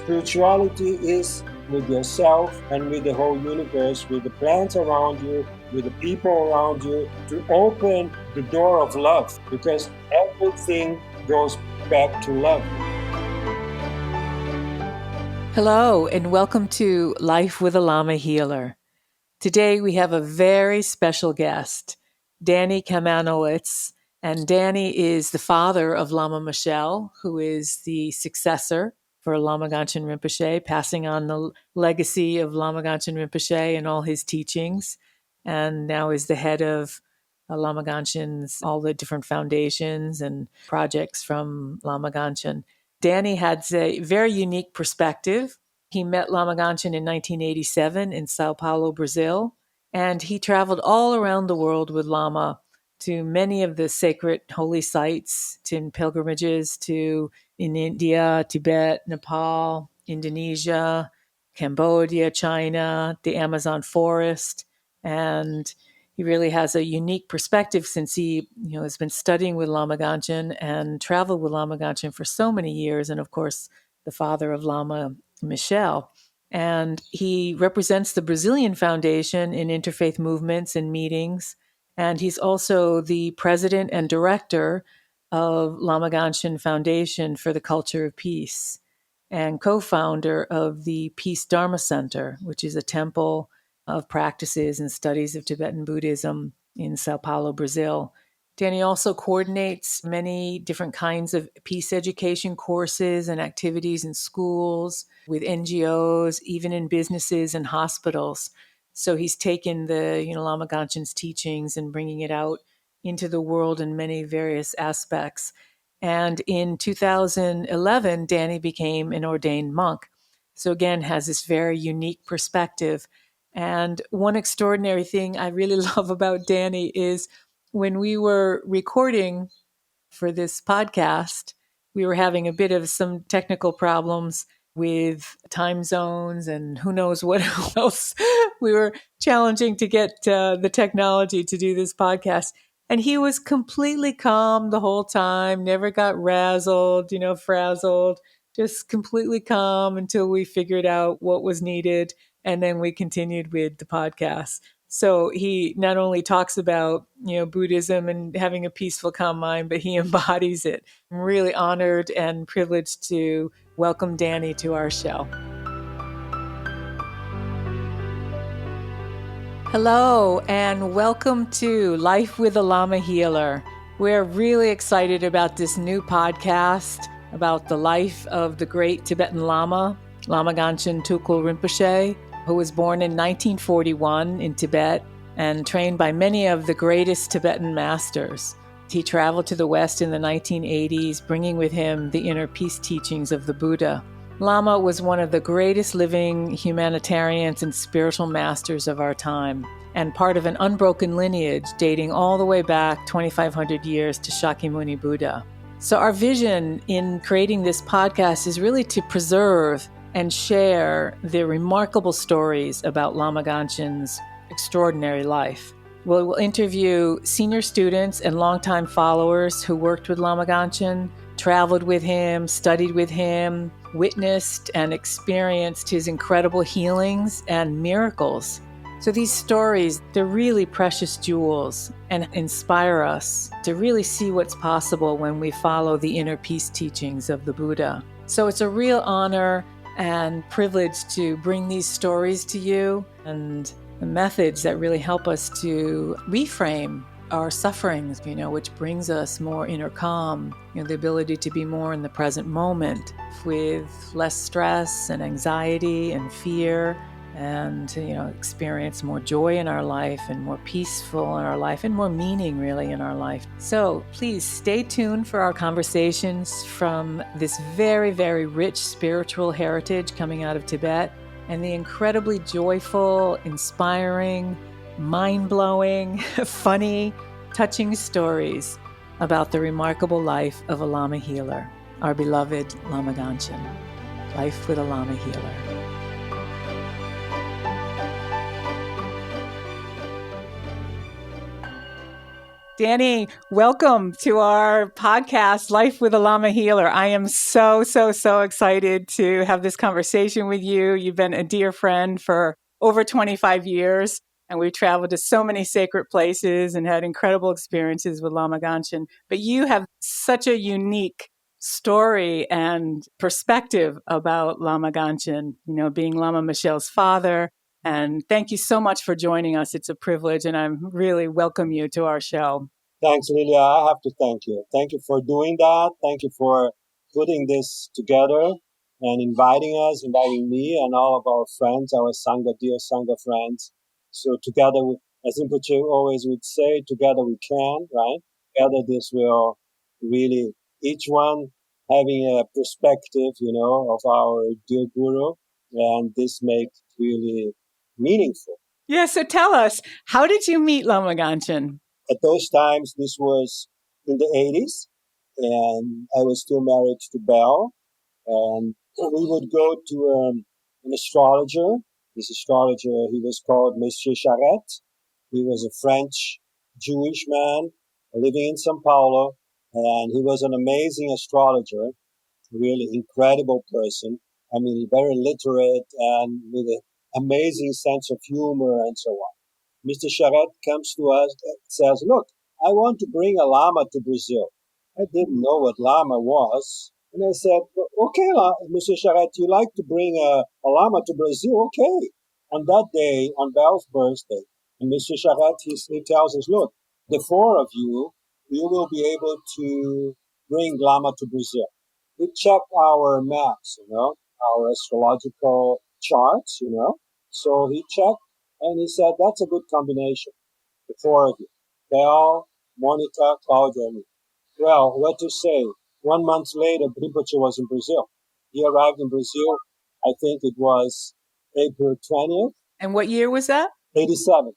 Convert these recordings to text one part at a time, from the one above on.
Spirituality is with yourself and with the whole universe, with the plants around you, with the people around you, to open the door of love, because everything goes back to love. Hello, and welcome to Life with a Lama Healer. Today we have a very special guest, Danny Calmanowitz. And Danny is the father of Lama Michel, who is the successor for Lama Gangchen Rinpoche, passing on the legacy of Lama Gangchen Rinpoche and all his teachings, and now is the head of Lama Gangchen's, all the different foundations and projects from Lama Gangchen. Danny had a very unique perspective. He met Lama Gangchen in 1987 in Sao Paolo, Brazil, and he traveled all around the world with Lama to many of the sacred holy sites, to pilgrimages to in India, Tibet, Nepal, Indonesia, Cambodia, China, the Amazon forest. And he really has a unique perspective since he has been studying with Lama Gangchen and traveled with Lama Gangchen for so many years. And of course, the father of Lama Michel. And he represents the Brazilian Foundation in interfaith movements and meetings. And he's also the president and director of Lama Gangchen Foundation for the Culture of Peace and co-founder of the Peace Dharma Center, which is a temple of practices and studies of Tibetan Buddhism in Sao Paulo, Brazil. Danny also coordinates many different kinds of peace education courses and activities in schools, with NGOs, even in businesses and hospitals. So he's taken the Lama Gangchen's teachings and bringing it out into the world in many various aspects. And in 2011, Danny became an ordained monk. So again, has this very unique perspective. And one extraordinary thing I really love about Danny is when we were recording for this podcast, we were having a bit of some technical problems with time zones and who knows what else. We were challenging to get the technology to do this podcast. And he was completely calm the whole time, never got frazzled, just completely calm until we figured out what was needed. And then we continued with the podcast. So he not only talks about, Buddhism and having a peaceful, calm mind, but he embodies it. I'm really honored and privileged to welcome Danny to our show. Hello, and welcome to Life with a Lama Healer. We're really excited about this new podcast about the life of the great Tibetan Lama, Lama Gangchen Rinpoche, who was born in 1941 in Tibet and trained by many of the greatest Tibetan masters. He traveled to the West in the 1980s, bringing with him the inner peace teachings of the Buddha. Lama was one of the greatest living humanitarians and spiritual masters of our time, and part of an unbroken lineage dating all the way back 2,500 years to Shakyamuni Buddha. So our vision in creating this podcast is really to preserve and share the remarkable stories about Lama Gangchen's extraordinary life. We'll interview senior students and longtime followers who worked with Lama Gangchen, traveled with him, studied with him, witnessed and experienced his incredible healings and miracles. So these stories, they're really precious jewels and inspire us to really see what's possible when we follow the inner peace teachings of the Buddha. So it's a real honor and privilege to bring these stories to you and the methods that really help us to reframe our sufferings, which brings us more inner calm, the ability to be more in the present moment with less stress and anxiety and fear, and to, experience more joy in our life and more peaceful in our life and more meaning really in our life. So please stay tuned for our conversations from this very, very rich spiritual heritage coming out of Tibet and the incredibly joyful, inspiring, mind-blowing, funny, touching stories about the remarkable life of a Lama healer, our beloved Lama Gangchen. Life with a Lama healer. Danny, welcome to our podcast, Life with a Lama Healer. I am so excited to have this conversation with you. You've been a dear friend for over 25 years, and we've traveled to so many sacred places and had incredible experiences with Lama Gangchen. But you have such a unique story and perspective about Lama Gangchen, being Lama Michel's father. And thank you so much for joining us. It's a privilege, and I really welcome you to our show. Thanks, Lilia. I have to thank you. Thank you for doing that. Thank you for putting this together and inviting me and all of our friends, our Sangha, dear Sangha friends. So together, as Rinpoche always would say, together we can, right? Together this will really, each one having a perspective, of our dear Guru, and this makes really meaningful. Yeah, so tell us, how did you meet Lama Gangchen? At those times, this was in the 80s, and I was still married to Belle. And we would go to an astrologer. This astrologer, he was called Monsieur Charette. He was a French Jewish man living in Sao Paolo, and he was an amazing astrologer, really incredible person. I mean, very literate and with an amazing sense of humor and so on. Mr. Charette comes to us and says, look, I want to bring a llama to Brazil. I didn't know what llama was. And I said, okay, Mr. Charette, you like to bring a llama to Brazil? Okay. On that day, on Belle's birthday, and Mr. Charette, he tells us, look, the four of you will be able to bring llama to Brazil. We check our maps, our astrological charts, So he checked and he said, that's a good combination, the four of you. Belle, Monica, Claudia, and me. Well, what to say? 1 month later, Rinpoche was in Brazil. He arrived in Brazil, I think it was April 20th. And what year was that? 87.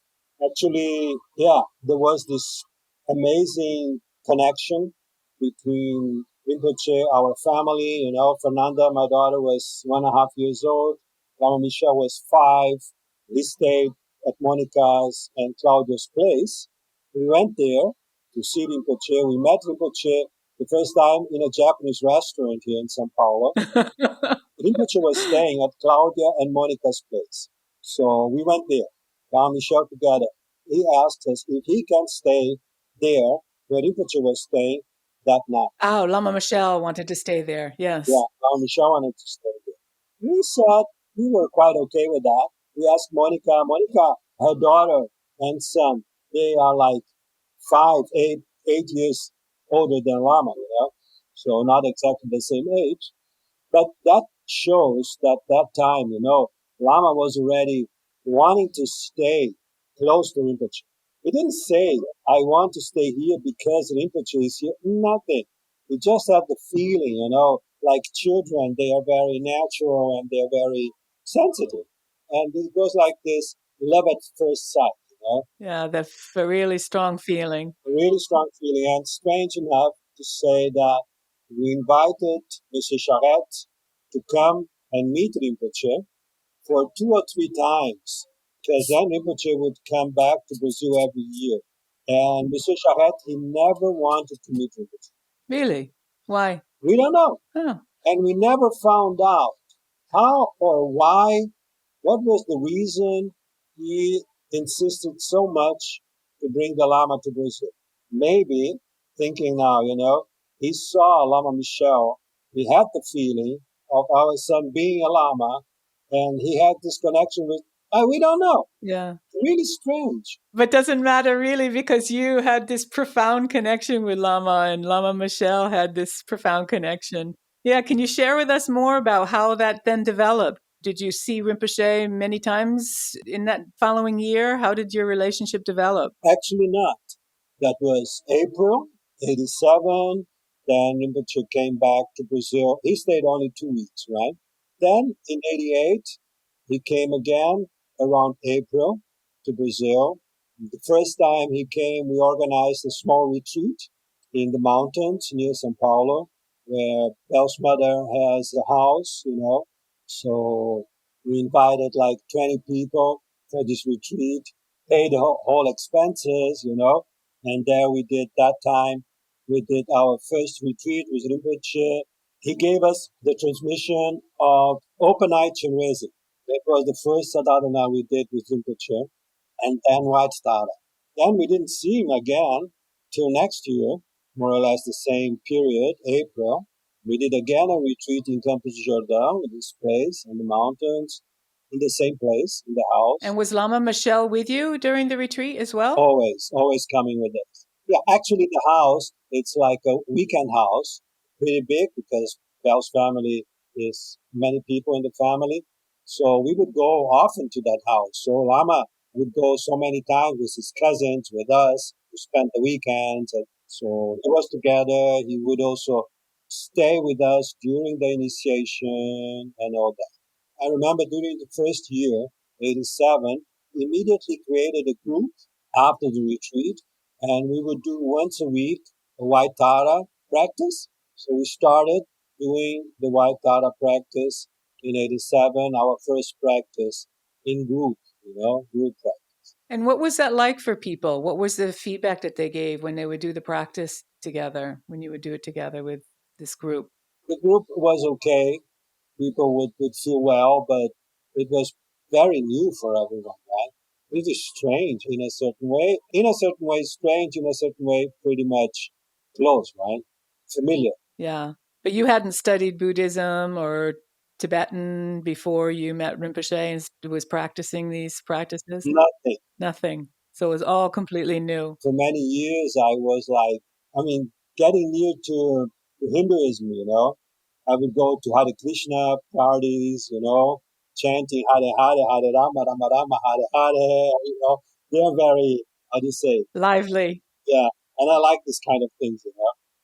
Actually, yeah, there was this amazing connection between Rinpoche, our family, Fernanda, my daughter, was 1.5 years old. Lama Michel was 5. We stayed at Monica's and Claudia's place. We went there to see Rinpoche. We met Rinpoche the first time in a Japanese restaurant here in Sao Paulo. Rinpoche was staying at Claudia and Monica's place. So we went there, Lama Michel together. He asked us if he can stay there where Rinpoche was staying that night. Oh, Lama Michel wanted to stay there. Yes. Yeah, Lama Michel wanted to stay there. We said we were quite okay with that. We asked Monica, her daughter and son, they are like 8 years older than Lama, so not exactly the same age. But that shows that time, Lama was already wanting to stay close to Rinpoche. He didn't say, I want to stay here because Rinpoche is here. Nothing. He just had the feeling, like children, they are very natural and they're very sensitive. And it goes like this love at first sight, Yeah, that's a really strong feeling. A really strong feeling. And strange enough to say that we invited Mr. Charette to come and meet Rinpoche for 2 or 3 times, because then Rinpoche would come back to Brazil every year. And Mr. Charette, he never wanted to meet Rinpoche. Really? Why? We don't know. Oh. And we never found out how or why, what was the reason he insisted so much to bring the Lama to Brazil. Maybe, thinking now, he saw Lama Michel, he had the feeling of our son being a Lama, and he had this connection with, we don't know. Yeah. Really strange. But doesn't matter really, because you had this profound connection with Lama, and Lama Michel had this profound connection. Yeah, can you share with us more about how that then developed? Did you see Rinpoche many times in that following year? How did your relationship develop? Actually not. That was April 87. Then Rinpoche came back to Brazil. He stayed only 2 weeks, right? Then in 88, he came again around April to Brazil. The first time he came, we organized a small retreat in the mountains near Sao Paulo, where Belle's mother has a house, So we invited like 20 people for this retreat, paid the whole expenses, And there we did that time, we did our first retreat with Rinpoche. He gave us the transmission of open eye Chinese. That was the first sadhana we did with Rinpoche, and then White Stada. Then we didn't see him again till next year, more or less the same period, April. We did again a retreat in Campus Jordão, in this place, in the mountains, in the same place, in the house. And was Lama Michel with you during the retreat as well? Always coming with us. Yeah, actually the house, it's like a weekend house, pretty big because Bell's family is many people in the family. So we would go often to that house. So Lama would go so many times with his cousins, with us, to spend the weekends. And so he was together. He would also stay with us during the initiation and all that. I remember during the first year, 87, immediately created a group after the retreat, and we would do once a week a White Tara practice. So we started doing the White Tara practice in 87, our first practice in group, group practice. And what was that like for people? What was the feedback that they gave when they would do the practice together, when you would do it together with this group? The group was okay. People would feel well, but it was very new for everyone, right? It is strange in a certain way. In a certain way, strange. In a certain way, pretty much close, right? Familiar. Yeah. But you hadn't studied Buddhism or Tibetan before you met Rinpoche and was practicing these practices? Nothing. Nothing. So it was all completely new. For many years, I was like, getting near to Hinduism, I would go to Hare Krishna parties, chanting Hare Hare, Hare Rama, Rama Rama, Hare Hare, They're very, how do you say? Lively. Yeah. And I like this kind of things.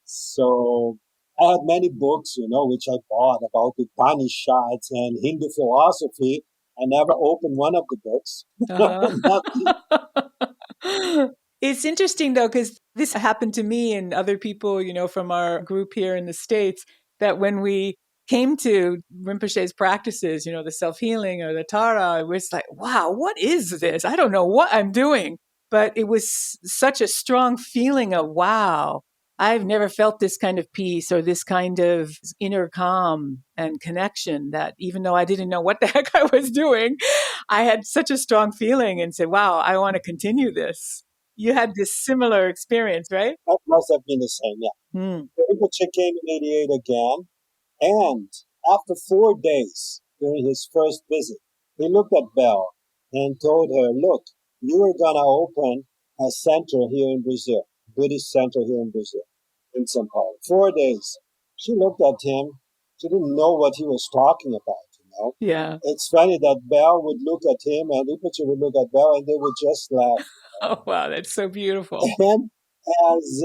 So I had many books, which I bought about the Upanishads and Hindu philosophy. I never opened one of the books. Nothing. It's interesting though, because this happened to me and other people, from our group here in the States, that when we came to Rinpoche's practices, the self-healing or the Tara, it was like, wow, what is this? I don't know what I'm doing. But it was such a strong feeling of, wow, I've never felt this kind of peace or this kind of inner calm and connection, that even though I didn't know what the heck I was doing, I had such a strong feeling and said, wow, I want to continue this. You had this similar experience, right? That must have been the same, yeah. Rinpoche came in 88 again, and after 4 days during his first visit, he looked at Belle and told her, look, you are going to open a center here in Brazil, Buddhist center here in Brazil, in Sao Paolo. 4 days. She looked at him. She didn't know what he was talking about. Yeah. It's funny that Belle would look at him and Rinpoche would look at Belle and they would just laugh. Oh, wow, that's so beautiful. And as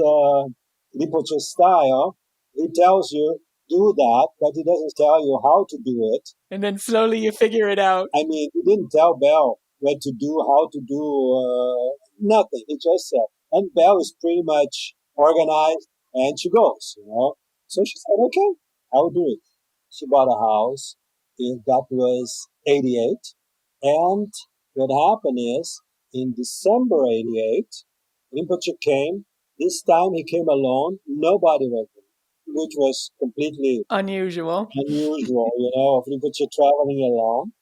Rinpoche style, he tells you, do that, but he doesn't tell you how to do it. And then slowly you figure it out. He didn't tell Belle what to do, how to do, nothing. He just said, and Belle is pretty much organized, and she goes. So she said, okay, I'll do it. She bought a house. That was 88. And what happened is, in December 88, Rinpoche came. This time he came alone. Nobody was there, which was completely unusual, of Rinpoche traveling alone.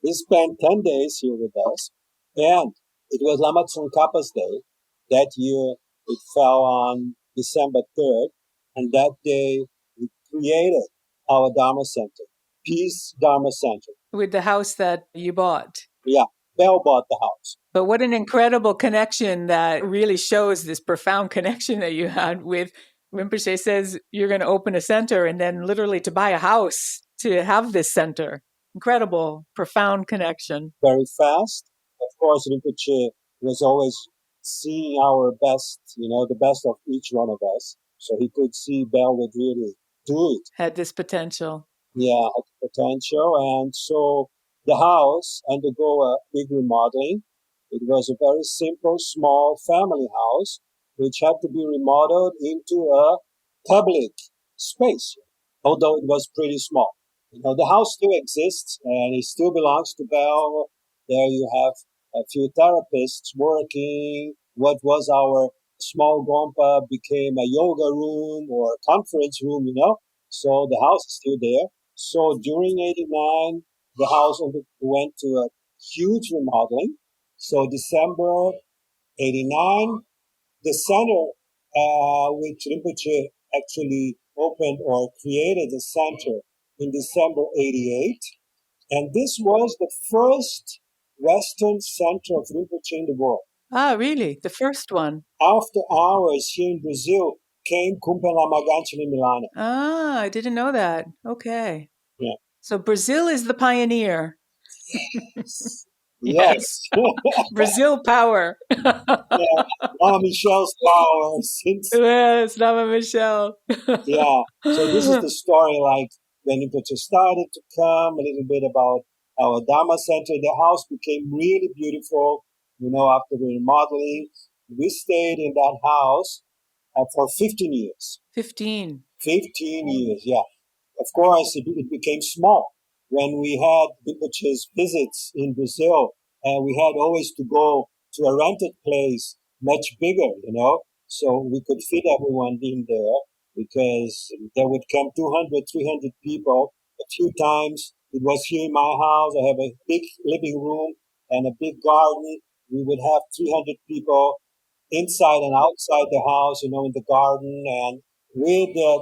He spent 10 days here with us. And it was Lama Tsongkhapa's day. That year, it fell on December 3rd. And that day, we created our Dharma Center, Peace Dharma Center. With the house that you bought. Yeah, Belle bought the house. But what an incredible connection that really shows this profound connection that you had with Rinpoche says you're going to open a center and then literally to buy a house to have this center. Incredible, profound connection. Very fast. Of course, Rinpoche was always seeing our best, the best of each one of us. So he could see Belle would really do it. Had this potential. Yeah, had potential. And so the house undergo a big remodeling. It was a very simple, small family house, which had to be remodeled into a public space, although it was pretty small. The house still exists and it still belongs to Belle. There you have a few therapists working. What was our small gompa became a yoga room or a conference room, So the house is still there. So during 89, the house went to a huge remodeling. So December 89, the center, which Rinpoche actually opened or created the center in December 88. And this was the first Western center of Rinpoche in the world. Ah, really? The first one? After hours here in Brazil came Kumpa Lama Gangchen in Milan. Ah, I didn't know that. Okay. Yeah. So Brazil is the pioneer. Yes. Yes. Brazil power. Yeah. Lama Michel's power since. Yes, Lama Michel. Yeah. So this is the story, like when Rinpoche started to come, a little bit about our Dharma Center. The house became really beautiful, after the remodeling. We stayed in that house for 15 years. 15. 15 years, yeah. Of course, it became small when we had Rinpoche's visits in Brazil, and we had always to go to a rented place much bigger, so we could fit everyone in there because there would come 200, 300 people. A few times it was here in my house. I have a big living room and a big garden. We would have 300 people inside and outside the house, in the garden. And we did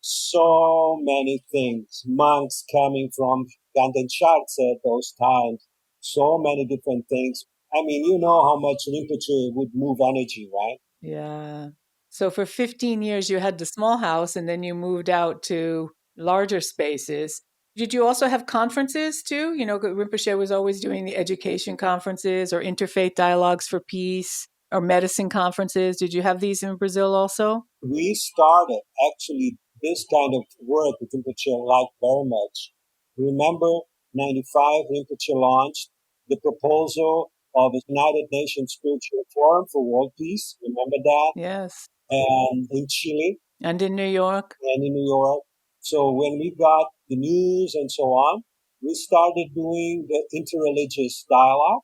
so many things. Monks coming from Ganden at those times, so many different things. I mean, you know how much Rinpoche would move energy, right? Yeah. So for 15 years, you had the small house and then you moved out to larger spaces. Did you also have conferences too? Rinpoche was always doing the education conferences or interfaith dialogues for peace or medicine conferences. Did you have these in Brazil also? We started actually this kind of work with Rinpoche liked very much. Remember, 95, Rinpoche launched the proposal of a United Nations Spiritual Forum for World Peace. Remember that? Yes. And in Chile And in New York? and in New York. So when we got the news and so on, we started doing the interreligious dialogue,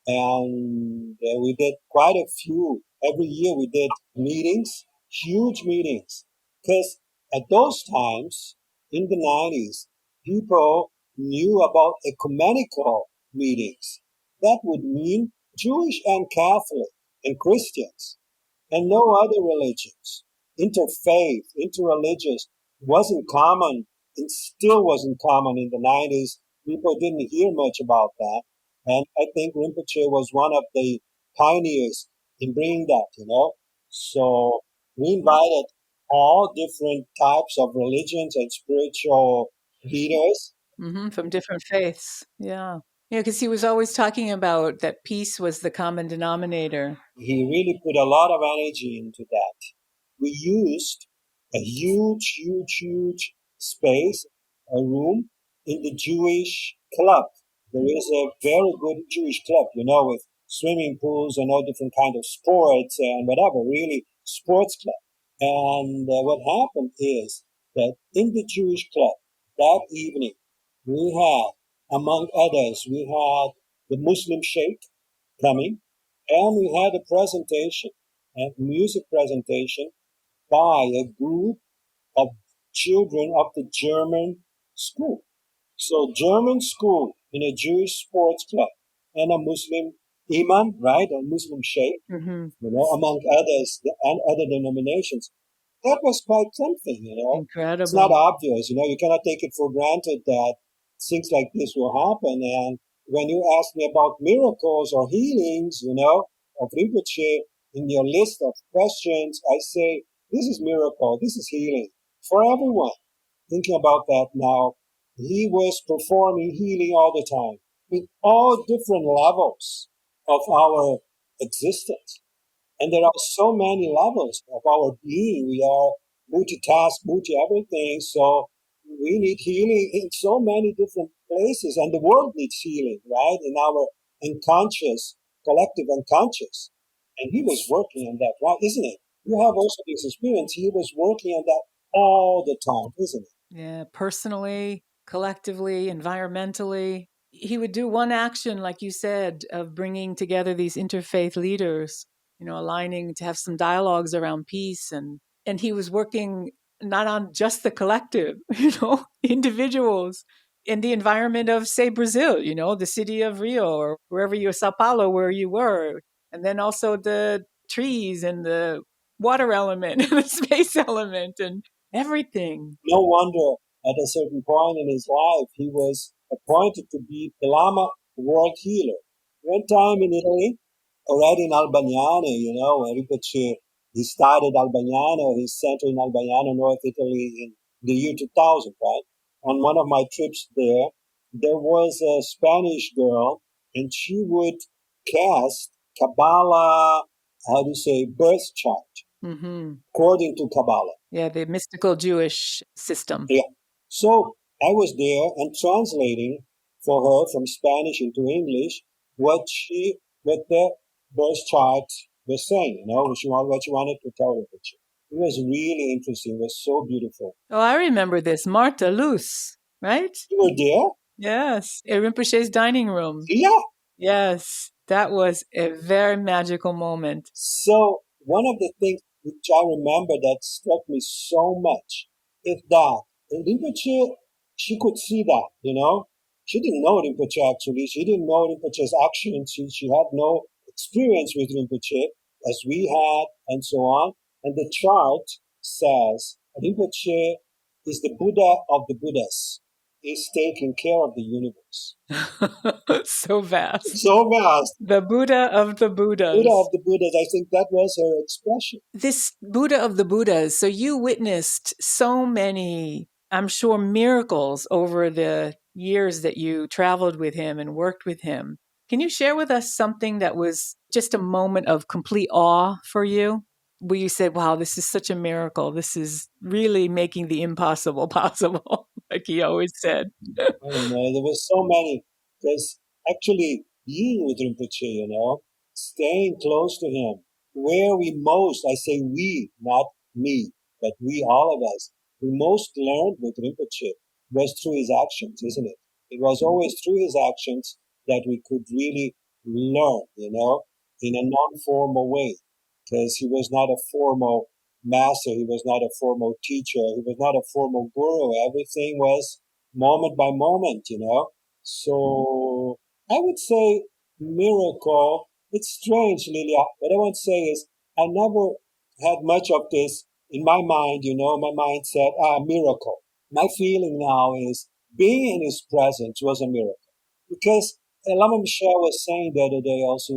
and we did quite a few. Every year we did meetings, huge meetings, because at those times in the 90s, people knew about ecumenical meetings. That would mean Jewish and Catholic and Christians and no other religions. Interfaith, interreligious wasn't common and still wasn't common in the 90s. People didn't hear much about that. And I think Rinpoche was one of the pioneers in bringing that. So we invited all different types of religions and spiritual leaders. From different faiths. Yeah. Yeah, because he was always talking about that peace was the common denominator. He really put a lot of energy into that. We used a huge, huge, huge space, a room in the Jewish club. There is a very good Jewish club, with swimming pools and all different kind of sports and whatever, really sports club. And what happened is that in the Jewish club that evening, we had, among others, we had the Muslim sheikh coming, and we had a presentation, a music presentation by a group of children of the German school. So German school in a Jewish sports club and a Muslim imam, right, a Muslim sheikh, Mm-hmm. among others and other denominations. That was quite something. It's not Incredible. obvious. You cannot take it for granted that things like this will happen. And when you ask me about miracles or healings, of Rinpoche in your list of questions, I say, this is miracle, this is healing for everyone. Thinking about that now, he was performing healing all the time in all different levels of our existence. And there are so many levels of our being. We are multitask, multi everything. So we need healing in so many different places. And the world needs healing, right? In our unconscious, collective unconscious. And he was working on that, right? Isn't it? You have also this experience. He was working on that all the time, isn't it? Yeah, personally, collectively, environmentally. He would do one action, like you said, of bringing together these interfaith leaders. aligning to have some dialogues around peace. And he was working not on just the collective, individuals in the environment of, say, Brazil, the city of Rio or wherever you, Sao Paulo, where you were. And then also the trees and the water element and the space element and everything. No wonder at a certain point in his life he was appointed to be the Lama world healer. One time in Italy, already in Albagnano, Rinpoche, he started Albagnano, his center in Albagnano, North Italy, in the year 2000, right? On one of my trips there was a Spanish girl, and she would cast Kabbalah, how do you say, birth chart, according to Kabbalah. Yeah, the mystical Jewish system. Yeah. So I was there and translating for her from Spanish into English what the birth chart was saying, what she wanted to tell her. It was really interesting. It was so beautiful. Oh, I remember this. Marta Luce, right? You were there? Yes. In Rinpoche's dining room. Yeah. Yes. That was a very magical moment. So one of the things which I remember that struck me so much is that Rinpoche, she could see that, She didn't know Rinpoche actually. She didn't know Rinpoche's actions. She had no experience with Rinpoche as we had and so on. And the chart says Rinpoche is the Buddha of the Buddhas. He's taking care of the universe. So vast. So vast. The Buddha of the Buddhas. Buddha of the Buddhas. I think that was her expression. This Buddha of the Buddhas. So you witnessed so many, I'm sure, miracles over the years that you traveled with him and worked with him. Can you share with us something that was just a moment of complete awe for you? Where you said, wow, this is such a miracle. This is really making the impossible possible, like he always said. I don't know. There were so many. Because actually being with Rinpoche, staying close to him, where we most, I say we, not me, but we, all of us, we most learned with Rinpoche was through his actions, isn't it? It was always through his actions that we could really learn, in a non-formal way. Because he was not a formal master, he was not a formal teacher, he was not a formal guru. Everything was moment by moment. So I would say miracle. It's strange, Lilia. What I want to say is I never had much of this in my mind, my mind said, miracle. My feeling now is being in his presence was a miracle. Because Lama Michel was saying the other day also,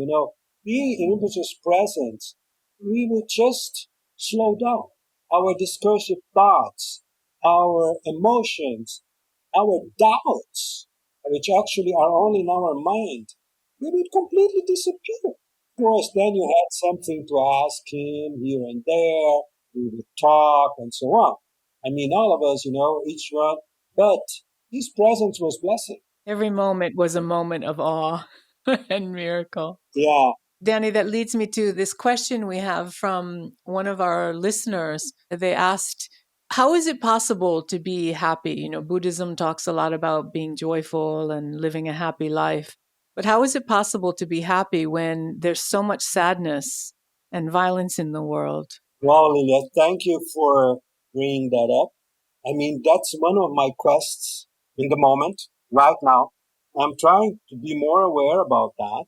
being in Rinpoche's presence, we would just slow down. Our discursive thoughts, our emotions, our doubts, which actually are only in our mind, they would completely disappear. Of course, then you had something to ask him here and there, we would talk and so on. I mean, all of us, each one, but his presence was blessing. Every moment was a moment of awe and miracle. Yeah. Danny, that leads me to this question we have from one of our listeners. They asked, how is it possible to be happy? Buddhism talks a lot about being joyful and living a happy life. But how is it possible to be happy when there's so much sadness and violence in the world? Well, Lilia, thank you for bringing that up. I mean, that's one of my quests in the moment, right now. I'm trying to be more aware about that.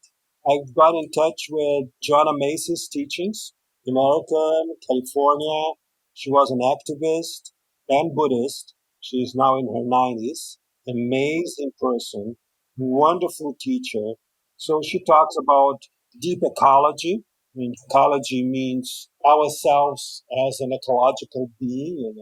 I've got in touch with Joanna Macy's teachings, American, California. She was an activist and Buddhist. She's now in her 90s. Amazing person, wonderful teacher. So she talks about deep ecology. I mean, ecology means ourselves as an ecological being.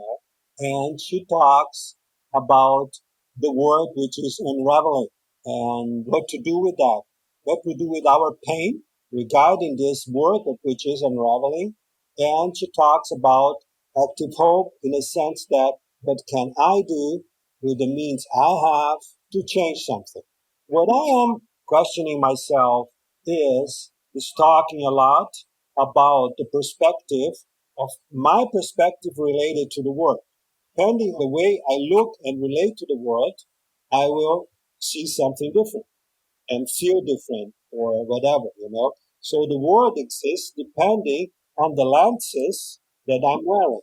And she talks about the work which is unraveling and what to do with that, what to do with our pain regarding this work which is unraveling. And she talks about active hope in a sense that what can I do with the means I have to change something? What I am questioning myself is talking a lot about the perspective of my perspective related to the world. Depending on the way I look and relate to the world, I will see something different and feel different or whatever. So the world exists depending on the lenses that I'm wearing,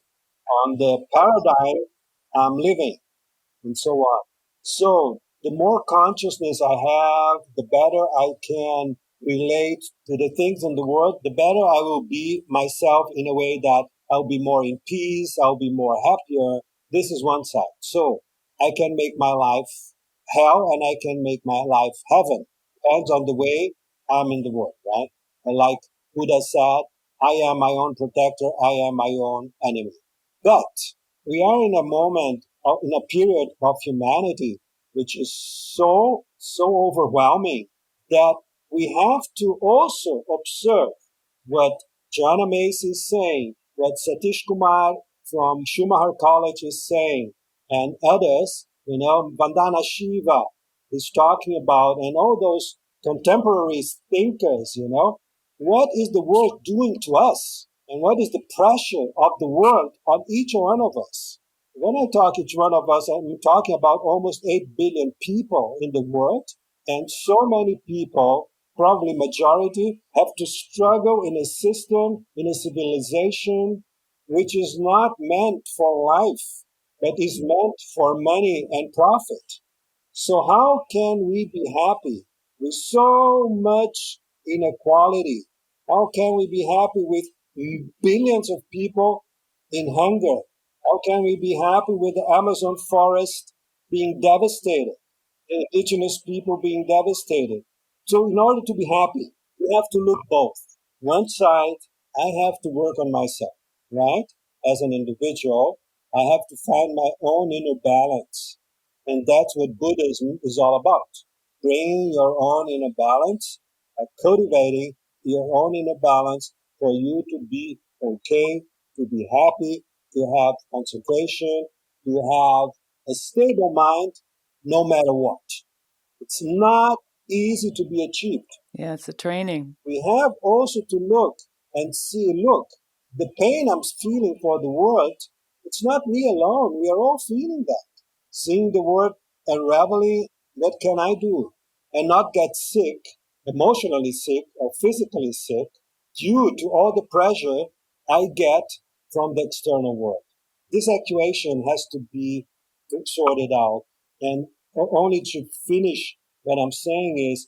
on the paradigm I'm living, and so on. So the more consciousness I have, the better I can relate to the things in the world, the better I will be myself in a way that I'll be more in peace, I'll be more happier. This is one side. So I can make my life hell and I can make my life heaven. Depends on the way I'm in the world, right? And like Buddha said, I am my own protector, I am my own enemy. But we are in a moment, in a period of humanity, which is so overwhelming that we have to also observe what Jana Macy is saying, what Satish Kumar from Schumacher College is saying, and others, Vandana Shiva is talking about, and all those contemporary thinkers, what is the world doing to us? And what is the pressure of the world on each one of us? When I talk each one of us, I'm talking about almost 8 billion people in the world. And so many people, probably majority, have to struggle in a system, in a civilization, which is not meant for life, but is meant for money and profit. So how can we be happy with so much inequality? How can we be happy with billions of people in hunger? How can we be happy with the Amazon forest being devastated, the indigenous people being devastated? So in order to be happy, we have to look both. One side, I have to work on myself, right? As an individual, I have to find my own inner balance. And that's what Buddhism is all about. Bringing your own inner balance, cultivating your own inner balance for you to be okay, to be happy, to have concentration, to have a stable mind no matter what. It's not easy to be achieved. Yeah, it's a training. We have also to look and see, look, the pain I'm feeling for the world, it's not me alone. We are all feeling that. Seeing the world unraveling, what can I do? And not get sick, emotionally sick or physically sick, due to all the pressure I get from the external world. This actuation has to be sorted out. And only to finish what I'm saying is,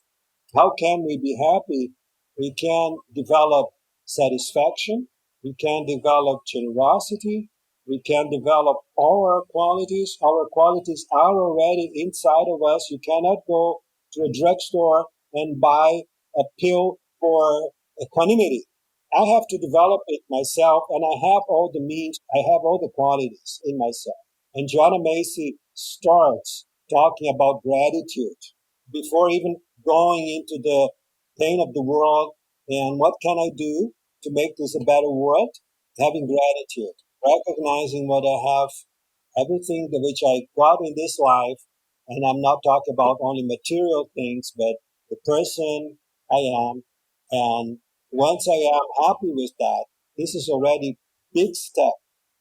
how can we be happy? We can develop satisfaction. We can develop generosity. We can develop all our qualities. Our qualities are already inside of us. You cannot go to a drugstore and buy a pill for equanimity. I have to develop it myself, and I have all the means. I have all the qualities in myself. And Joanna Macy starts talking about gratitude before even going into the pain of the world and what can I do to make this a better world? Having gratitude, recognizing what I have, everything that which I got in this life, and I'm not talking about only material things, but the person I am. And once I am happy with that, this is already big step,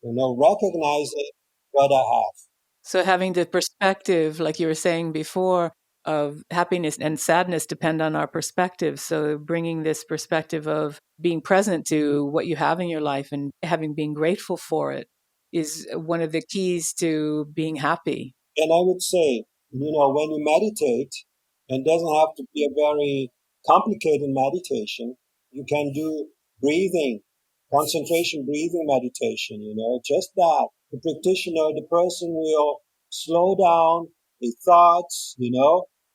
recognizing what I have. So having the perspective, like you were saying before, of happiness and sadness depend on our perspective. So bringing this perspective of being present to what you have in your life and having been grateful for it is one of the keys to being happy. And I would say, when you meditate, and it doesn't have to be a very complicated meditation, you can do breathing, concentration breathing meditation, just that. The practitioner, the person will slow down his thoughts,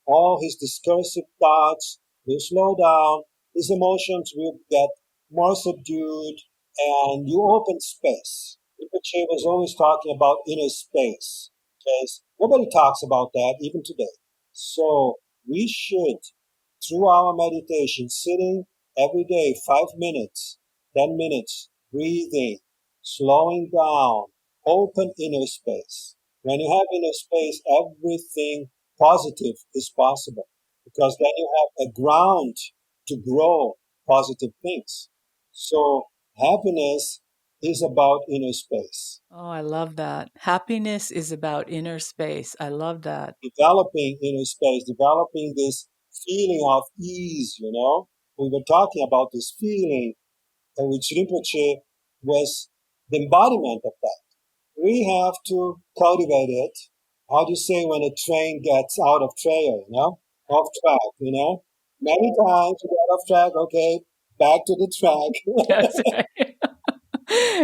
all his discursive thoughts will slow down, his emotions will get more subdued, and you open space. Rinpoche was always talking about inner space because nobody talks about that even today. So we should, through our meditation, sitting every day, 5 minutes, 10 minutes, breathing, slowing down, open inner space. When you have inner space, everything positive is possible because then you have a ground to grow positive things. So happiness is about inner space. Oh, I love that. Happiness is about inner space. I love that. Developing inner space, developing this feeling of ease, we were talking about this feeling, which Rinpoche was the embodiment of that. We have to cultivate it. How do you say when a train gets out of trail, off track, Many times you get off track, okay, back to the track. Yes.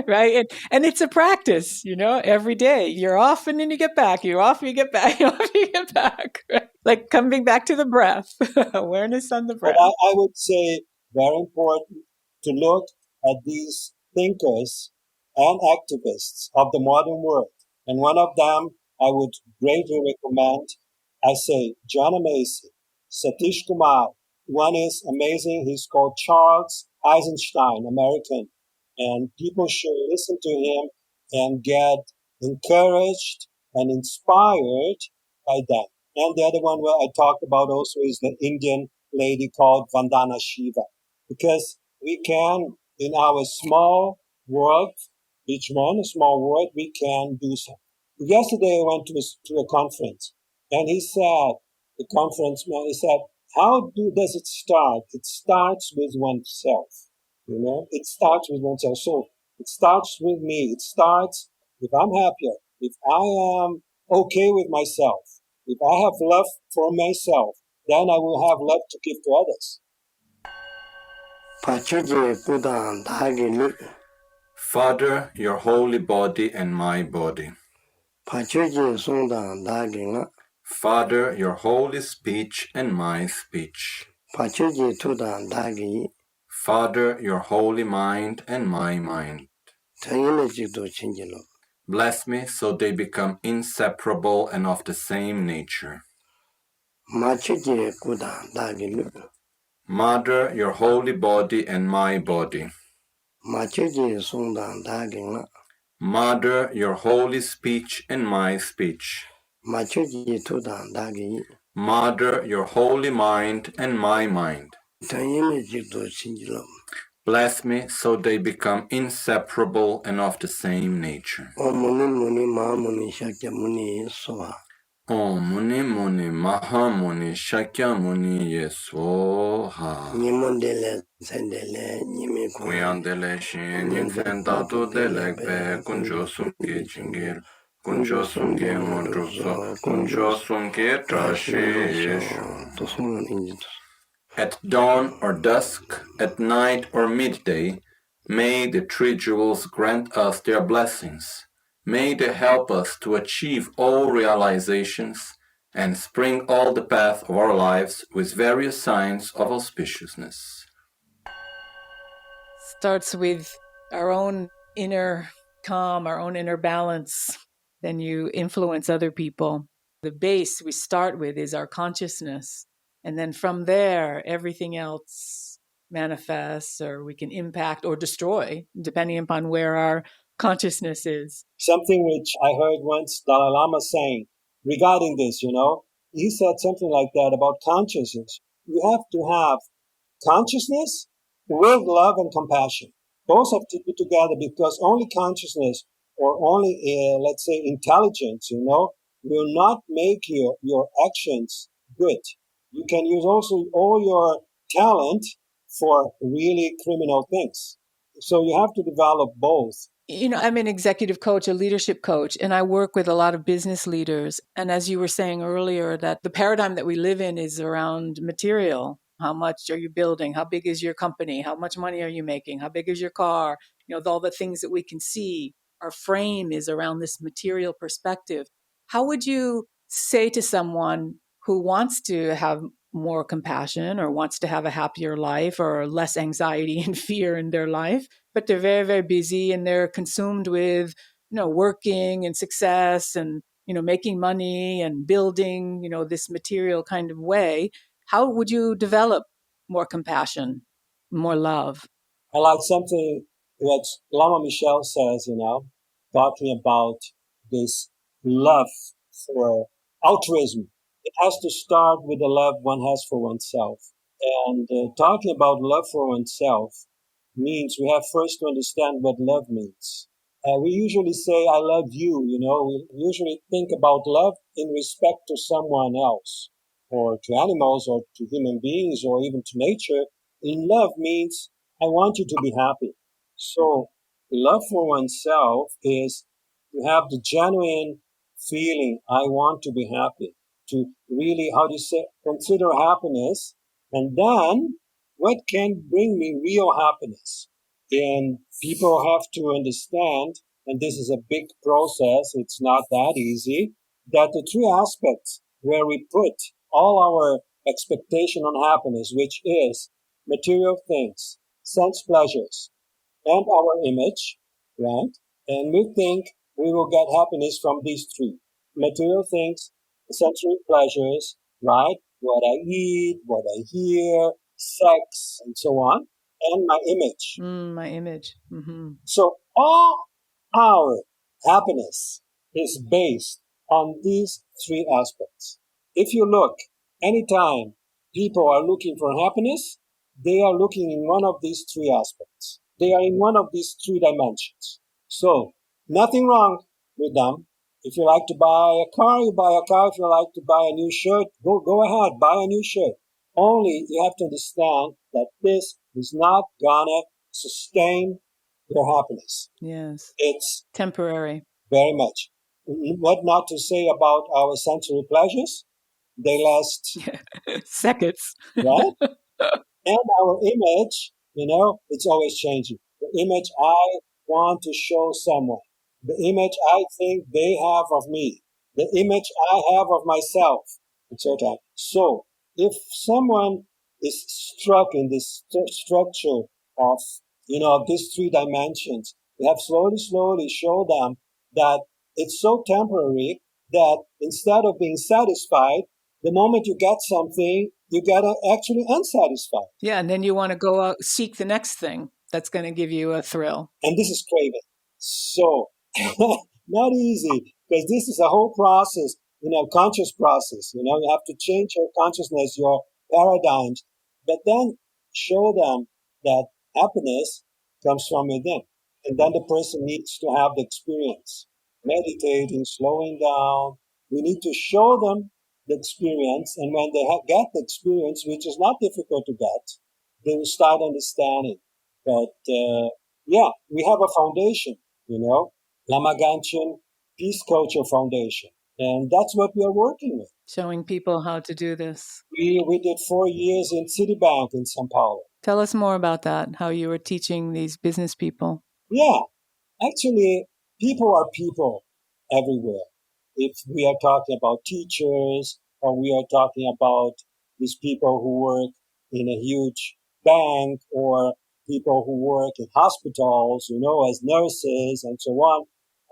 Right. And it's a practice, every day. You're off and then you get back. You're off, you get back. You're off, you get back. Right? Like coming back to the breath, awareness on the breath. But I would say very important to look at these thinkers and activists of the modern world. And one of them I would greatly recommend, I say, John Macy, Satish Kumar. One is amazing. He's called Charles Eisenstein, American. And people should listen to him and get encouraged and inspired by them. And the other one where I talked about also is the Indian lady called Vandana Shiva. Because we can, in our small world, each one a small world, we can do something. Yesterday I went to a conference, and the conference man, he said, how does it start? It starts with oneself. It starts with oneself. So it starts with me. It starts if I'm happier, if I am okay with myself, if I have love for myself, then I will have love to give to others. Father, your holy body and my body. Father, your holy speech and my speech. Father, your holy mind and my mind. Bless me so they become inseparable and of the same nature. Mother, your holy body and my body. Mother, your holy speech and my speech. Mother, your holy mind and my mind. Bless me so they become inseparable and of the same nature. Om Muni Muni Maha Muni Shakya Muni Yesoha. Kuyandele Shin Yinfen Datu Delekbe Kunjo Sumke Chingir Kunjo Sumke Mondruso Kunjo Sumke Trashi. At dawn or dusk, at night or midday, may the three jewels grant us their blessings. May they help us to achieve all realizations and spring all the path of our lives with various signs of auspiciousness. Starts with our own inner calm, our own inner balance. Then you influence other people. The base we start with is our consciousness. And then from there, everything else manifests, or we can impact or destroy, depending upon where our consciousness is. Something which I heard once Dalai Lama saying regarding this, he said something like that about consciousness. You have to have consciousness with love and compassion. Both have to be together, because only consciousness or only, let's say, intelligence, will not make your actions good. You can use also all your talent for really criminal things. So you have to develop both. I'm an executive coach, a leadership coach, and I work with a lot of business leaders. And as you were saying earlier, that the paradigm that we live in is around material. How much are you building? How big is your company? How much money are you making? How big is your car? All the things that we can see. Our frame is around this material perspective. How would you say to someone who wants to have more compassion or wants to have a happier life or less anxiety and fear in their life, but they're very, very busy and they're consumed with, working and success and, making money and building, this material kind of way? How would you develop more compassion, more love? I like something that Lama Michel says, talking about this love for altruism. It has to start with the love one has for oneself. And talking about love for oneself means we have first to understand what love means. We usually say, I love you, we usually think about love in respect to someone else, or to animals, or to human beings, or even to nature. In love means I want you to be happy. So love for oneself is to have the genuine feeling, I want to be happy, to really, how do you say, consider happiness. And then what can bring me real happiness? And people have to understand, and this is a big process, it's not that easy, that the three aspects where we put all our expectation on happiness, which is material things, sense pleasures, and our image, right? And we think we will get happiness from these three material things, sensory pleasures, right? What I eat, what I hear, sex, and so on, and my image. My image. Mm-hmm. So all our happiness is based on these three aspects. If you look, anytime people are looking for happiness, they are looking in one of these three aspects. They are in one of these three dimensions. So nothing wrong with them. If you like to buy a car, you buy a car. If you like to buy a new shirt, go ahead, buy a new shirt. Only you have to understand that this is not gonna sustain your happiness. Yes. It's temporary. very much. What not to say about our sensory pleasures? They last, seconds. right? And our image, it's always changing. The image I want to show someone, the image I think they have of me, the image I have of myself, etc. So if someone is struck in this structure of, these three dimensions, we have slowly show them that it's so temporary that instead of being satisfied, the moment you get something, you get actually unsatisfied. Yeah, and then you want to go out, seek the next thing that's going to give you a thrill. And this is craving. So, not easy, because this is a whole process, conscious process. You have to change your consciousness, your paradigms, but then show them that happiness comes from within. And then the person needs to have the experience, meditating, slowing down. We need to show them the experience. And when they get the experience, which is not difficult to get, they will start understanding. But yeah, we have a foundation, Lama Gangchen Peace Culture Foundation. And that's what we are working with. Showing people how to do this. We did 4 years in Citibank in Sao Paolo. Tell us more about that, how you were teaching these business people. Yeah, actually, people are people everywhere. If we are talking about teachers, or we are talking about these people who work in a huge bank, or people who work in hospitals, as nurses and so on,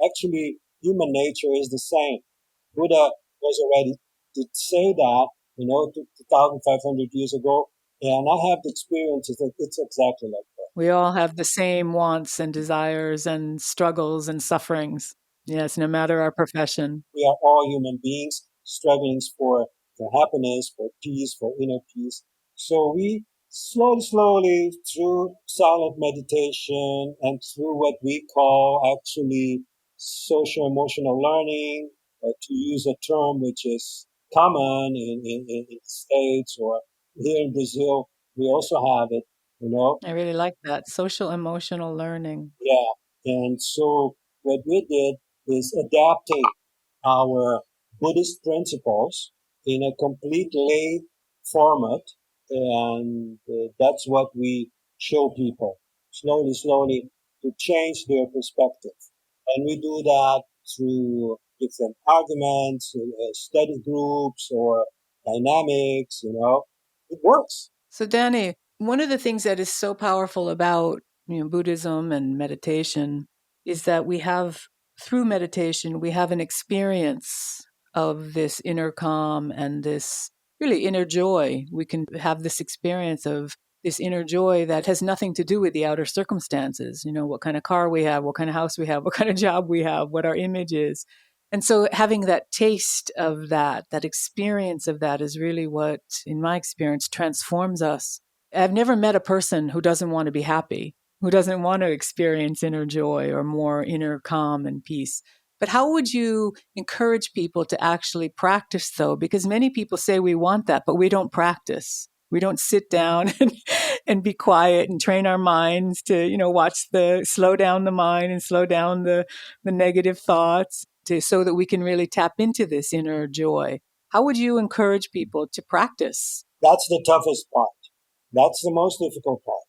actually, human nature is the same. Buddha was already to say that, 2,500 years ago, and I have the experiences that it's exactly like that. We all have the same wants and desires and struggles and sufferings. Yes, no matter our profession. We are all human beings struggling for happiness, for peace, for inner peace. So we slowly, through silent meditation and through what we call actually social emotional learning, to use a term which is common in the States or here in Brazil, we also have it, I really like that. Social emotional learning. Yeah. And so what we did is adapting our Buddhist principles in a complete lay format. And that's what we show people slowly to change their perspective. And we do that through different arguments, study groups or dynamics, it works. So, Danny, one of the things that is so powerful about Buddhism and meditation is that we have, through meditation, we have an experience of this inner calm and this really inner joy. We can have this experience of this inner joy that has nothing to do with the outer circumstances, what kind of car we have, what kind of house we have, what kind of job we have, what our image is. And so having that taste of that experience of that is really what, in my experience, transforms us. I've never met a person who doesn't want to be happy, who doesn't want to experience inner joy or more inner calm and peace. But how would you encourage people to actually practice, though? Because many people say we want that, but we don't practice. We don't sit down and be quiet and train our minds to, slow down the mind and slow down the negative thoughts so that we can really tap into this inner joy. How would you encourage people to practice? That's the toughest part. That's the most difficult part.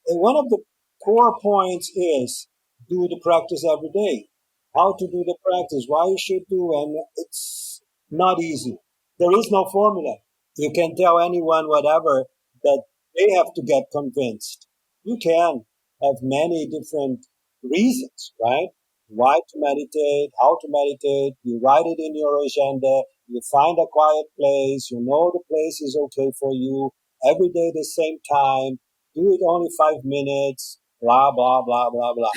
And one of the core points is do the practice every day. How to do the practice, why you should do, and it's not easy. There is no formula. You can tell anyone whatever, that they have to get convinced. You can have many different reasons, right? Why to meditate, how to meditate. You write it in your agenda. You find a quiet place. You know the place is okay for you. Every day the same time. Do it only 5 minutes. Blah blah blah blah blah.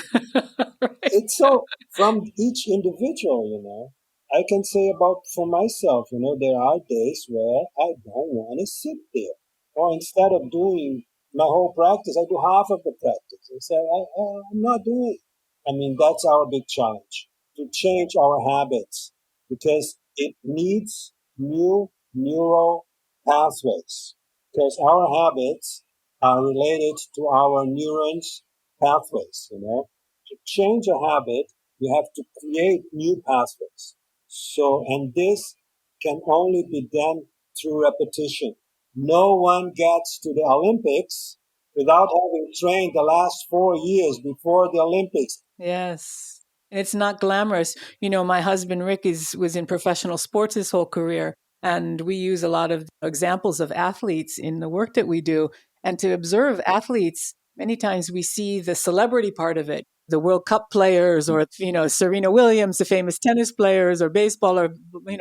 Right. It's so from each individual, I can say about for myself, there are days where I don't want to sit there. Or instead of doing my whole practice, I do half of the practice. I say, I'm not doing it. I mean, that's our big challenge, to change our habits, because it needs new neural pathways. Because our habits are related to our neurons pathways. To change a habit, you have to create new pathways. So, and this can only be done through repetition. No one gets to the Olympics without having trained the last 4 years before the Olympics. Yes. And it's not glamorous. My husband Rick was in professional sports his whole career, and we use a lot of examples of athletes in the work that we do. And to observe athletes, many times we see the celebrity part of it, the World Cup players, or Serena Williams, the famous tennis players, or baseball, or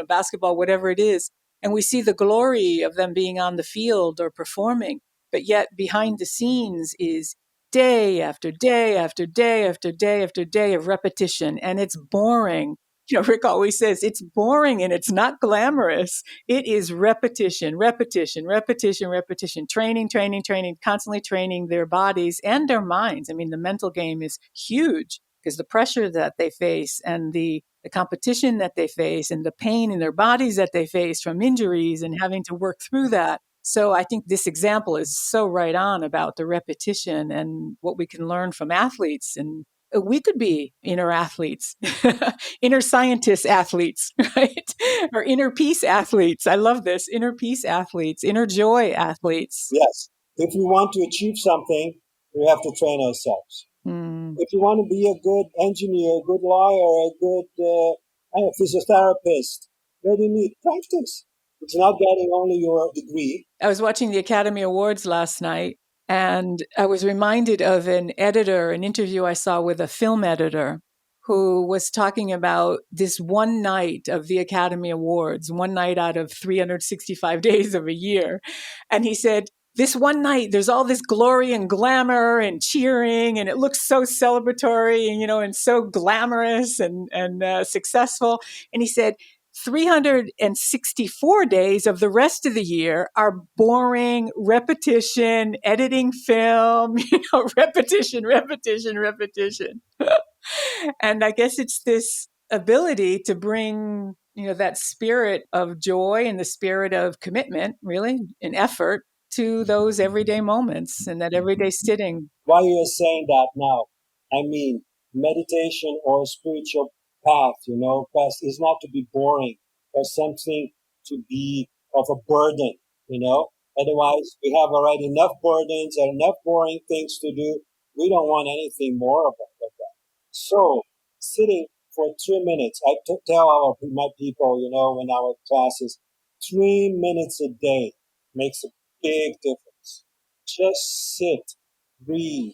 basketball, whatever it is. And we see the glory of them being on the field or performing. But yet behind the scenes is day after day after day after day after day of repetition. And it's boring. Rick always says it's boring and it's not glamorous. It is repetition, repetition, repetition, repetition, training, training, training, constantly training their bodies and their minds. I mean, the mental game is huge because the pressure that they face and the competition that they face and the pain in their bodies that they face from injuries and having to work through that. So I think this example is so right on about the repetition and what we can learn from athletes. And we could be inner athletes, inner scientist athletes, right? Or inner peace athletes. I love this. Inner peace athletes, inner joy athletes. Yes. If we want to achieve something, we have to train ourselves. If you want to be a good engineer, a good lawyer, a good physiotherapist, what do you need? Practice. It's not getting only your degree. I was watching the Academy Awards last night, and I was reminded of an interview I saw with a film editor who was talking about this one night of the Academy Awards, one night out of 365 days of a year. And he said, this one night, there's all this glory and glamour and cheering, and it looks so celebratory and, and so glamorous and successful. And he said, 364 days of the rest of the year are boring repetition, editing film, repetition, repetition, repetition. And I guess it's this ability to bring, that spirit of joy and the spirit of commitment, really, and effort to those everyday moments and that everyday sitting. Why are you saying that now? I mean, meditation or spiritual path, is not to be boring or something to be of a burden, Otherwise, we have already enough burdens and enough boring things to do. We don't want anything more of that. So, sitting for 3 minutes, tell my people, in our classes, 3 minutes a day makes a big difference. Just sit, breathe,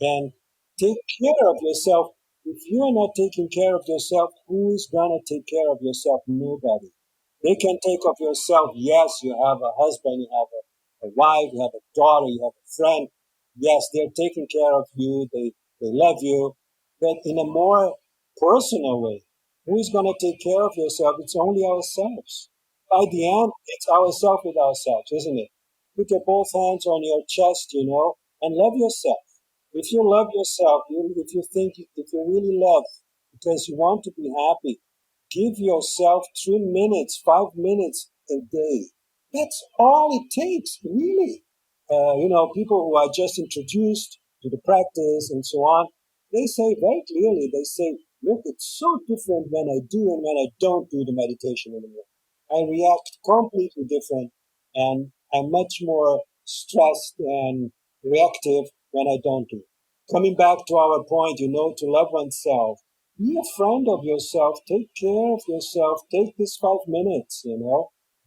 and take care of yourself. If you are not taking care of yourself, who is going to take care of yourself? Nobody. They can take of yourself. Yes, you have a husband, you have a wife, you have a daughter, you have a friend. Yes, they're taking care of you. They love you. But in a more personal way, who's going to take care of yourself? It's only ourselves. By the end, it's ourselves with ourselves, isn't it? Put your both hands on your chest, and love yourself. If you love yourself, if you really love because you want to be happy, give yourself 3 minutes, 5 minutes a day. That's all it takes, really. People who are just introduced to the practice and so on, they say very clearly, they say, look, it's so different when I do and when I don't do the meditation anymore. I react completely different, and I'm much more stressed and reactive when I don't do it. Coming back to our point, to love oneself, be a friend of yourself, take care of yourself, take this 5 minutes,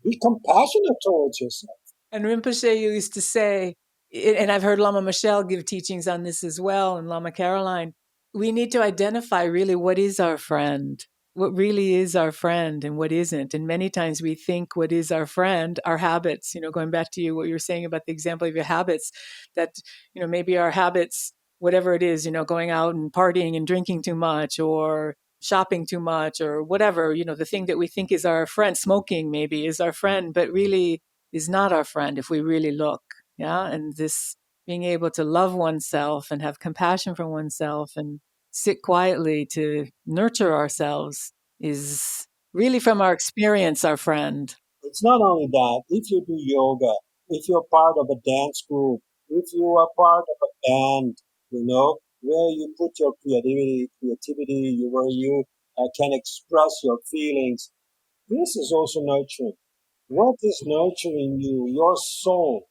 be compassionate towards yourself. And Rinpoche used to say, and I've heard Lama Michel give teachings on this as well, and Lama Caroline, we need to identify really what is our friend, what really is our friend and what isn't. And many times we think what is our friend, our habits, going back to you, what you were saying about the example of your habits, that, maybe our habits, whatever it is, going out and partying and drinking too much or shopping too much or whatever, the thing that we think is our friend, smoking maybe is our friend, but really is not our friend if we really look. Yeah. And this being able to love oneself and have compassion for oneself and sit quietly to nurture ourselves is really from our experience, our friend. It's not only that, if you do yoga, if you're part of a dance group, if you are part of a band, where you put your creativity, where you can express your feelings, this is also nurturing. What is nurturing you? Your soul.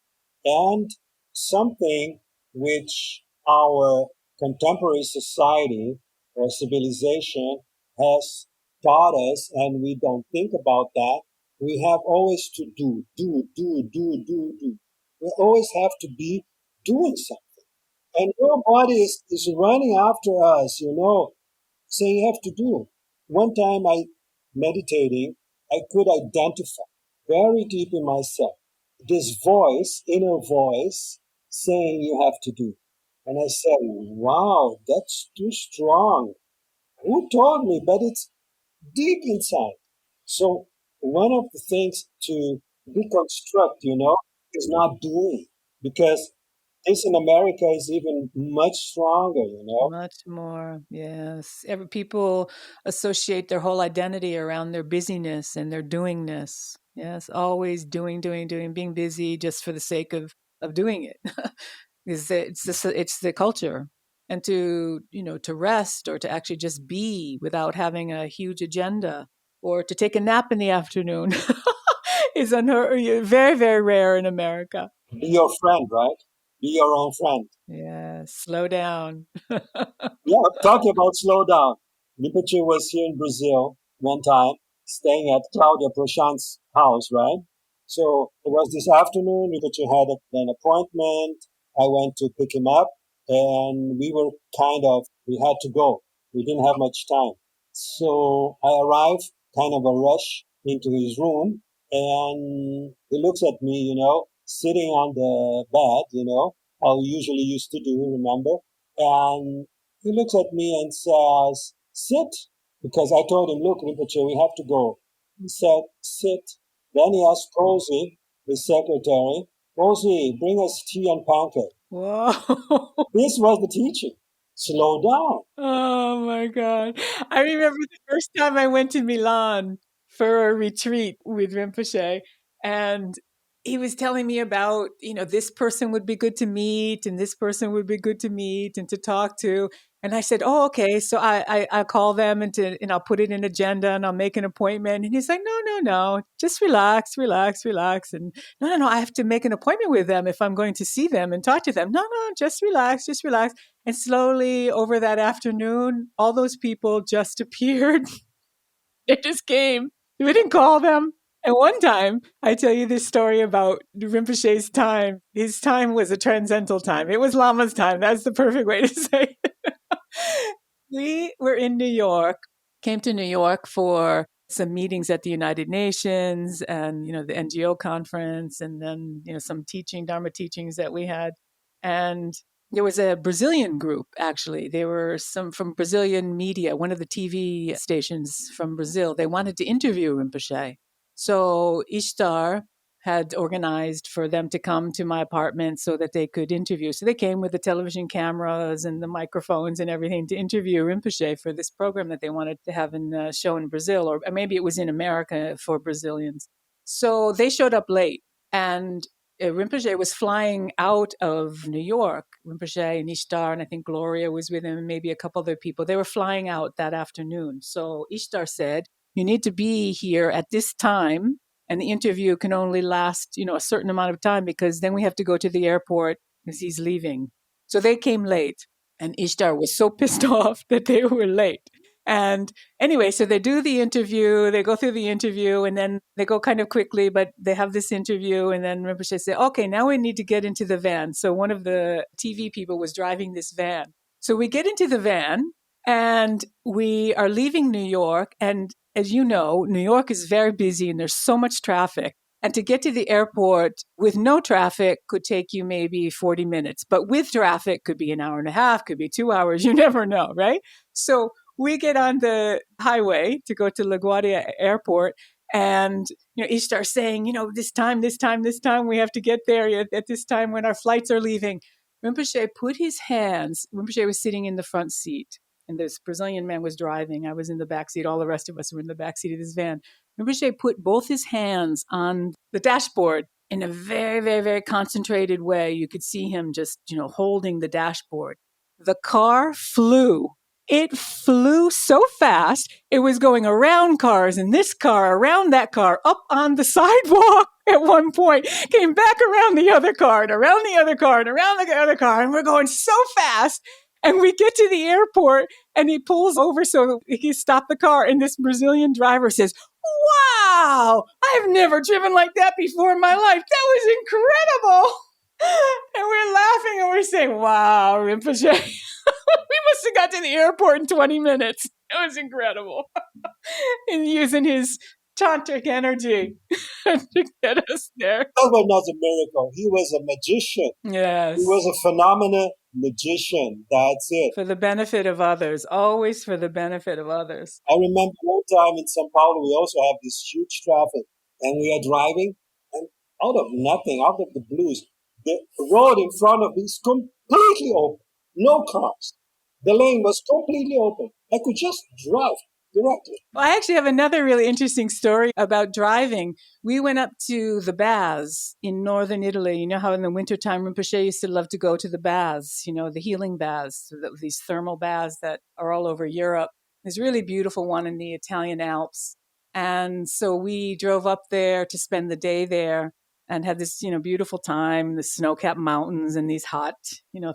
And something which our contemporary society or civilization has taught us, and we don't think about that. We have always to do, do, do, do, do, do. We always have to be doing something. And your body is running after us, so you have to do. One time meditating, I could identify very deep in myself this voice, inner voice, saying you have to do. And I said, wow, that's too strong. Who told me? But it's deep inside. So one of the things to deconstruct, is not doing. Because this in America is even much stronger. Much more, yes. Every people associate their whole identity around their busyness and their doingness. Yes, always doing, doing, doing, being busy just for the sake of doing it. It's the culture, and to rest or to actually just be without having a huge agenda, or to take a nap in the afternoon is very, very rare in America. Be your friend, right? Be your own friend. Yeah, slow down. Yeah, talking about slow down. Rinpoche was here in Brazil one time, staying at Claudia Prochant's house, right? So it was this afternoon. Rinpoche had an appointment. I went to pick him up, and we had to go. We didn't have much time. So I arrived, kind of a rush, into his room, and he looks at me, sitting on the bed, how we usually used to do, remember? And he looks at me and says, sit, because I told him, look, Rinpoche, we have to go. He said, sit. Then he asked Cozy, his secretary, Cozy, bring us tea and pancake. Whoa. This was the teaching. Slow down. Oh my God. I remember the first time I went to Milan for a retreat with Rinpoche, and he was telling me about, this person would be good to meet and this person would be good to meet and to talk to. And I said, oh, okay. So I'll call them and I'll put it in agenda and I'll make an appointment. And he's like, no, no, no, just relax, relax, relax. And no, no, no, I have to make an appointment with them if I'm going to see them and talk to them. No, no, just relax, just relax. And slowly over that afternoon, all those people just appeared. They just came. We didn't call them. And one time, I tell you this story about Rinpoche's time. His time was a transcendental time. It was Lama's time. That's the perfect way to say it. We were in New York, came to New York for some meetings at the United Nations and, the NGO conference, and then, some Dharma teachings that we had. And there was a Brazilian group, actually. They were some from Brazilian media, one of the TV stations from Brazil. They wanted to interview Rinpoche. So Ishtar had organized for them to come to my apartment so that they could interview. So they came with the television cameras and the microphones and everything to interview Rinpoche for this program that they wanted to have in show in Brazil, or maybe it was in America for Brazilians. So they showed up late, and Rinpoche was flying out of New York. Rinpoche and Ishtar, and I think Gloria was with him, and maybe a couple other people. They were flying out that afternoon. So Ishtar said, "You need to be here at this time, and the interview can only last, a certain amount of time, because then we have to go to the airport because he's leaving." So they came late, and Ishtar was so pissed off that they were late. And anyway, so they do the interview, they go through the interview, and then they go kind of quickly, but they have this interview, and then Rinpoche said, "Okay, now we need to get into the van." So one of the TV people was driving this van. So we get into the van, and we are leaving New York. And as you know, New York is very busy, and there's so much traffic. And to get to the airport with no traffic could take you maybe 40 minutes. But with traffic could be an hour and a half, could be 2 hours. You never know, right? So we get on the highway to go to LaGuardia Airport, and Ishtar saying, this time, we have to get there at this time when our flights are leaving. Rinpoche put his hands. Rinpoche was sitting in the front seat, and this Brazilian man was driving. I was in the back seat. All the rest of us were in the back seat of this van. Rinpoche put both his hands on the dashboard in a very, very, very concentrated way. You could see him just, holding the dashboard. The car flew. It flew so fast, it was going around cars and this car, around that car, up on the sidewalk at one point, came back around the other car and around the other car and around the other car. And we're going so fast. And we get to the airport, and he pulls over so he can stop the car. And this Brazilian driver says, "Wow, I've never driven like that before in my life. That was incredible." And we're laughing and we're saying, "Wow, Rinpoche." We must have got to the airport in 20 minutes. It was incredible. And using his tantric energy to get us there. That was not a miracle. He was a magician. Yes. He was a phenomenal magician. That's it. For the benefit of others. Always for the benefit of others. I remember one time in Sao Paolo, we also have this huge traffic, and we are driving, and out of nothing, out of the blues, the road in front of me is completely open. No cars. The lane was completely open. I could just drive directly. Well, I actually have another really interesting story about driving. We went up to the baths in northern Italy. You know how in the wintertime, Rinpoche used to love to go to the baths, the healing baths, these thermal baths that are all over Europe. There's a really beautiful one in the Italian Alps. And so we drove up there to spend the day there and had this, beautiful time, the snow-capped mountains and these hot,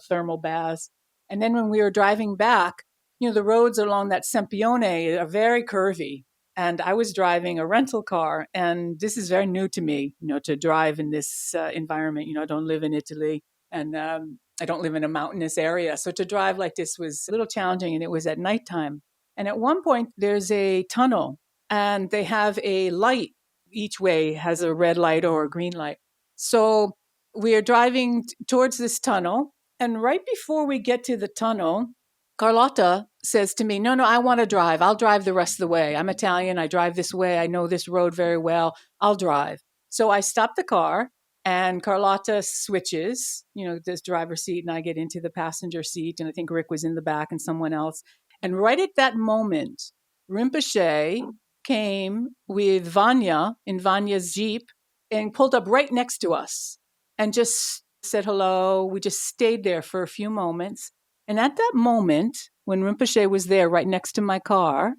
thermal baths. And then when we were driving back, the roads along that Sempione are very curvy. And I was driving a rental car. And this is very new to me, to drive in this environment. I don't live in Italy, and I don't live in a mountainous area. So to drive like this was a little challenging, and it was at nighttime. And at one point, there's a tunnel, and they have a light. Each way has a red light or a green light. So we are driving towards this tunnel. And right before we get to the tunnel, Carlotta says to me, "No, I want to drive. I'll drive the rest of the way. I'm Italian. I drive this way. I know this road very well. I'll drive." So I stop the car, and Carlotta switches, this driver's seat, and I get into the passenger seat. And I think Rick was in the back and someone else. And right at that moment, Rinpoche came with Vanya in Vanya's Jeep and pulled up right next to us and just said hello. We just stayed there for a few moments. And at that moment, when Rinpoche was there right next to my car,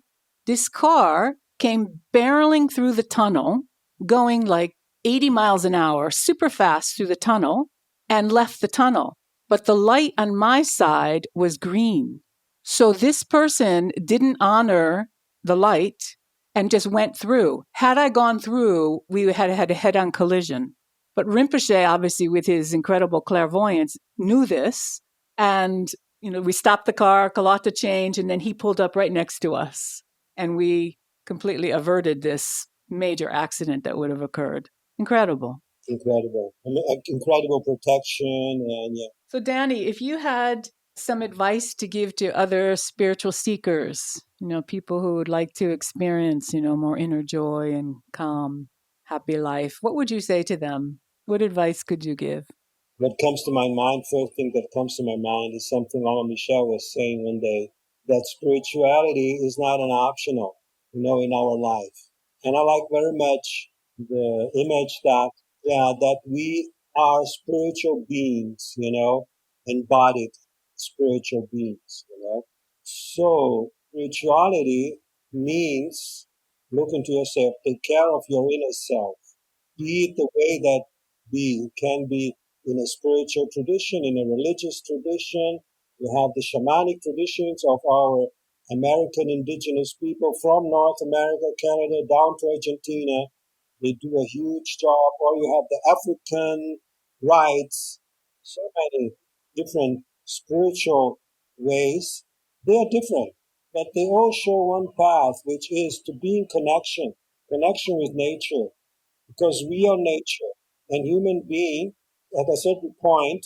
this car came barreling through the tunnel, going like 80 miles an hour, super fast through the tunnel, and left the tunnel. But the light on my side was green. So this person didn't honor the light and just went through. Had I gone through, we had had a head-on collision. But Rinpoche, obviously, with his incredible clairvoyance, knew this. And, we stopped the car, Carlotta changed, and then he pulled up right next to us. And we completely averted this major accident that would have occurred. Incredible. Incredible. Incredible protection. And yeah. So, Danny, if you had some advice to give to other spiritual seekers, people who would like to experience, more inner joy and calm, happy life, what would you say to them? What advice could you give? What comes to my mind, first thing that comes to my mind is something Lama Michel was saying one day, that spirituality is not an optional, in our life. And I like very much the image that, yeah, that we are spiritual beings, embodied spiritual beings, So spirituality means look into yourself, take care of your inner self, be it the way that be. It can be in a spiritual tradition, in a religious tradition. We have the shamanic traditions of our American indigenous people from North America, Canada, down to Argentina. They do a huge job. Or you have the African rites, so many different spiritual ways. They are different, but they all show one path, which is to be in connection with nature, because we are nature. And human being, at a certain point,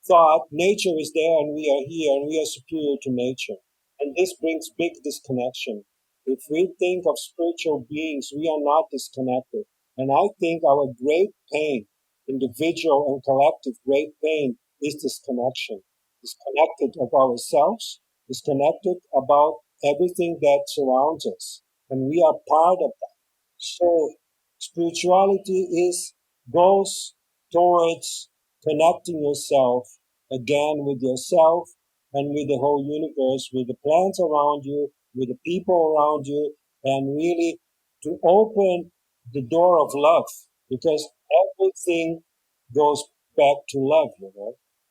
thought nature is there and we are here and we are superior to nature. And this brings big disconnection. If we think of spiritual beings, we are not disconnected. And I think our great pain, individual and collective great pain, is disconnection. Disconnected of ourselves, disconnected about everything that surrounds us. And we are part of that. So spirituality is goes towards connecting yourself again with yourself and with the whole universe, with the plants around you, with the people around you, and really to open the door of love, because everything goes back to love.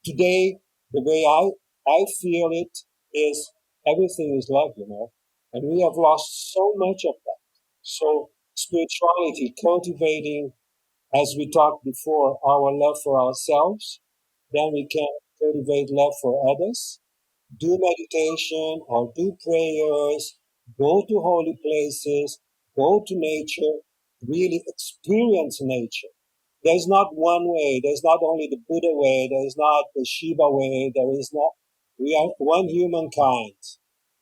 Today, the way I feel it is everything is love. And we have lost so much of that. So spirituality, cultivating, as we talked before, our love for ourselves, then we can cultivate love for others, do meditation or do prayers, go to holy places, go to nature, really experience nature. There's not one way. There's not only the Buddha way. There is not the Shiva way. There is not. We are one humankind.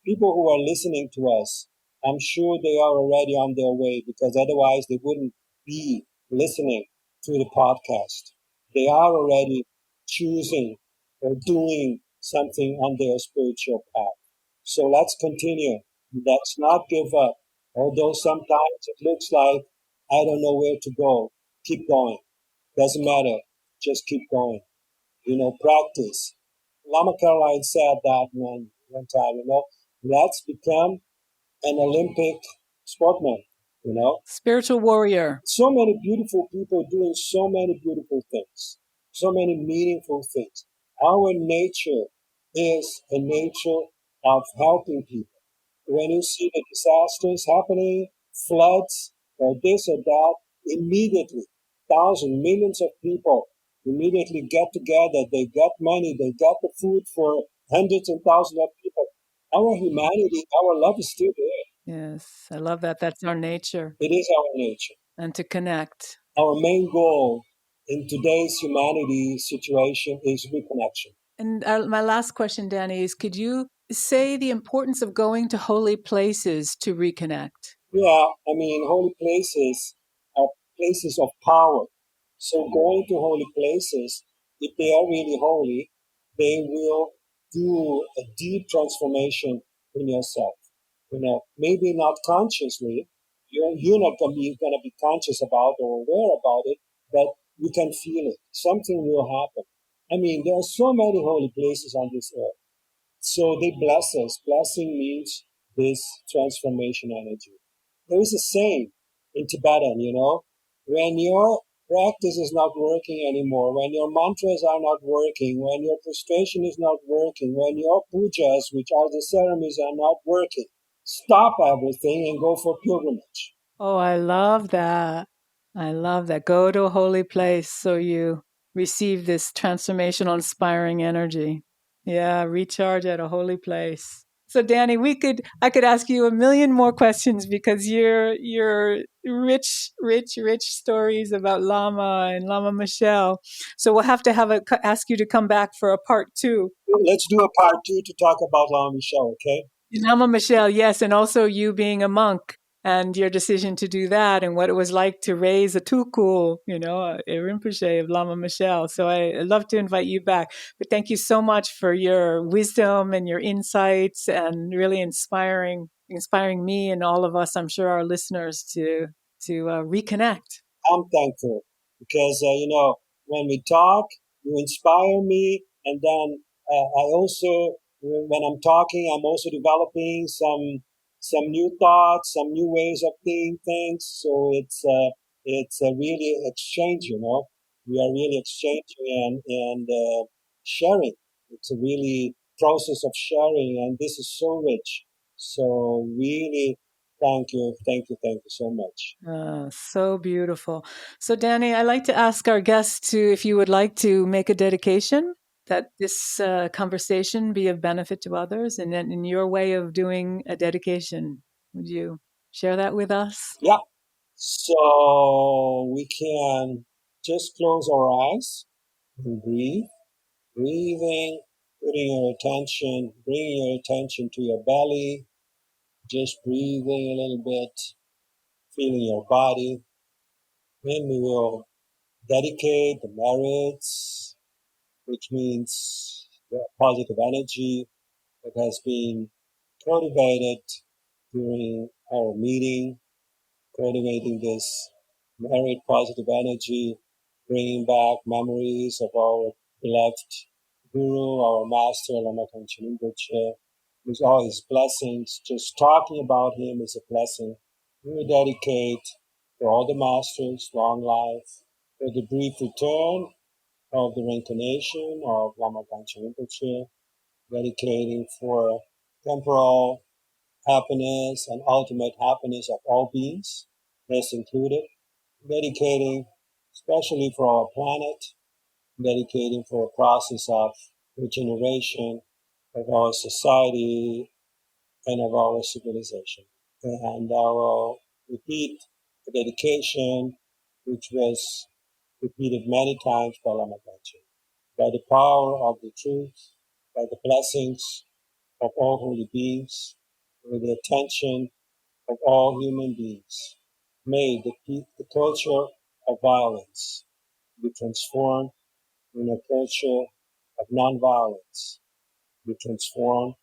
People who are listening to us, I'm sure they are already on their way, because otherwise they wouldn't be listening to the podcast. They are already choosing or doing something on their spiritual path. So let's continue. Let's not give up. Although sometimes it looks like I don't know where to go. Keep going. Doesn't matter. Just keep going. Practice. Lama Caroline said that one time, let's become an Olympic sportman, Spiritual warrior. So many beautiful people doing so many beautiful things, so many meaningful things. Our nature is a nature of helping people. When you see the disasters happening, floods, or this or that, immediately, thousands, millions of people immediately get together. They get money, they get the food for hundreds and thousands of people. Our humanity, our love is still there. Yes, I love that. That's our nature. It is our nature. And to connect. Our main goal in today's humanity situation is reconnection. And my last question, Danny, is could you say the importance of going to holy places to reconnect? Yeah, holy places are places of power. So going to holy places, if they are really holy, they will do a deep transformation in yourself. Maybe not consciously. You're not gonna be conscious about or aware about it, but you can feel it. Something will happen. There are so many holy places on this earth. So they bless us. Blessing means this transformation energy. There is a saying in Tibetan, when your practice is not working anymore, when your mantras are not working, when your prostration is not working, when your pujas, which are the ceremonies, are not working, stop everything and go for pilgrimage. Oh, I love that. I love that. Go to a holy place so you receive this transformational, inspiring energy. Yeah, recharge at a holy place. So, Danny, I could ask you a million more questions because you're rich, rich, rich stories about Lama and Lama Michel. So we'll have to ask you to come back for a part 2. Let's do a part 2 to talk about Lama Michel, okay? Lama Michel, yes, and also you being a monk and your decision to do that and what it was like to raise a tukul, a Rinpoche of Lama Michel. So I'd love to invite you back. But thank you so much for your wisdom and your insights and really inspiring me and all of us, I'm sure our listeners, to reconnect. I'm thankful because, when we talk, you inspire me. And then I also, when I'm talking, I'm also developing some new thoughts, some new ways of seeing things. So it's a really exchange, We are really exchanging and sharing. It's a really process of sharing, and this is so rich. So really, thank you so much. So beautiful. So, Danny, I like to ask our guests if you would like to make a dedication that this conversation be of benefit to others, and then in your way of doing a dedication, would you share that with us? Yeah. So we can just close our eyes and breathe. Breathing, bringing your attention to your belly, just breathing a little bit, feeling your body. Then we will dedicate the merits, which means the positive energy that has been cultivated during our meeting, cultivating this merit positive energy, bringing back memories of our beloved Guru, our Master, Lama Gangchen Rinpoche, with all his blessings. Just talking about him is a blessing. We dedicate to all the Masters, long life, for the brief return of the reincarnation of Lama Gangchen Rinpoche, dedicating for temporal happiness and ultimate happiness of all beings, us included, dedicating especially for our planet, dedicating for a process of regeneration of our society and of our civilization. And I will repeat the dedication, which was repeated many times by Lama Gangchen. By the power of the truth, by the blessings of all holy beings, with the attention of all human beings, may the culture of violence be transformed in a culture of nonviolence, be transformed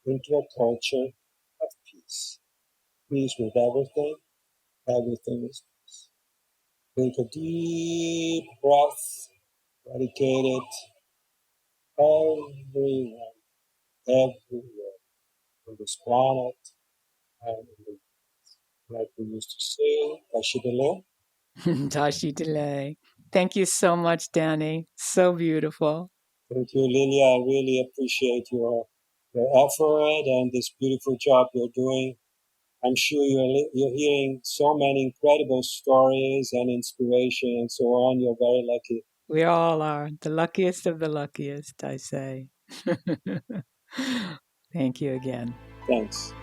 into a culture of peace. Peace with everything, everything is peace. Take a deep breath, dedicated everyone, everywhere on this planet and in the, like we used to say, Kashidale. Tashi delay. Thank you so much, Danny. So beautiful. Thank you, Lilia. I really appreciate your effort and this beautiful job you're doing. I'm sure you're hearing so many incredible stories and inspiration and so on. You're very lucky. We all are the luckiest of the luckiest, I say. Thank you again. Thanks.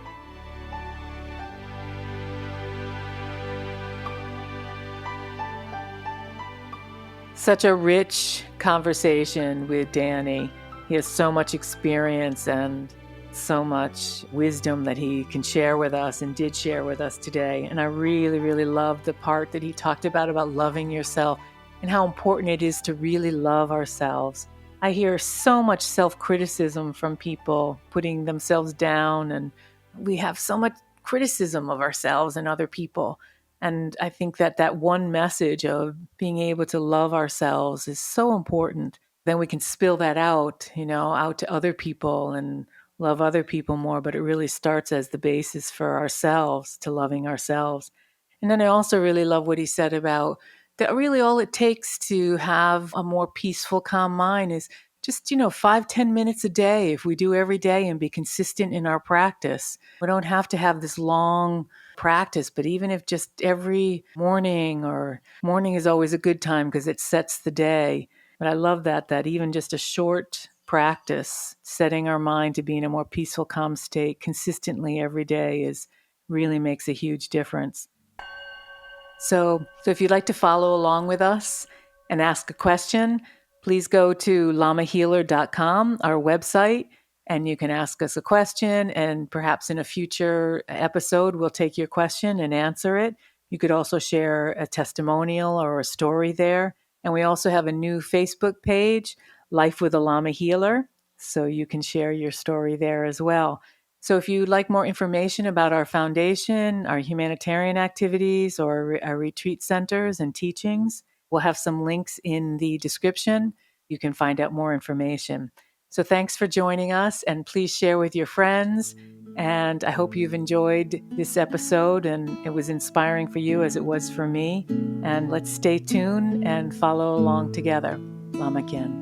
Such a rich conversation with Danny. He has so much experience and so much wisdom that he can share with us and did share with us today. And I really, really loved the part that he talked about loving yourself and how important it is to really love ourselves. I hear so much self-criticism from people putting themselves down, and we have so much criticism of ourselves and other people. And I think that one message of being able to love ourselves is so important. Then we can spill that out, out to other people and love other people more. But it really starts as the basis for ourselves, to loving ourselves. And then I also really love what he said about that really all it takes to have a more peaceful, calm mind is just, 5-10 minutes a day. If we do every day and be consistent in our practice, we don't have to have this long practice, but even if just every morning, or morning is always a good time because it sets the day. But I love that even just a short practice, setting our mind to be in a more peaceful, calm state consistently every day really makes a huge difference. So if you'd like to follow along with us and ask a question, please go to lamahealer.com, our website, and you can ask us a question. And perhaps in a future episode, we'll take your question and answer it. You could also share a testimonial or a story there. And we also have a new Facebook page, Life with a Lama Healer. So you can share your story there as well. So if you'd like more information about our foundation, our humanitarian activities, or our retreat centers and teachings, we'll have some links in the description. You can find out more information. So thanks for joining us, and please share with your friends. And I hope you've enjoyed this episode and it was inspiring for you as it was for me. And let's stay tuned and follow along together. Lama Kien.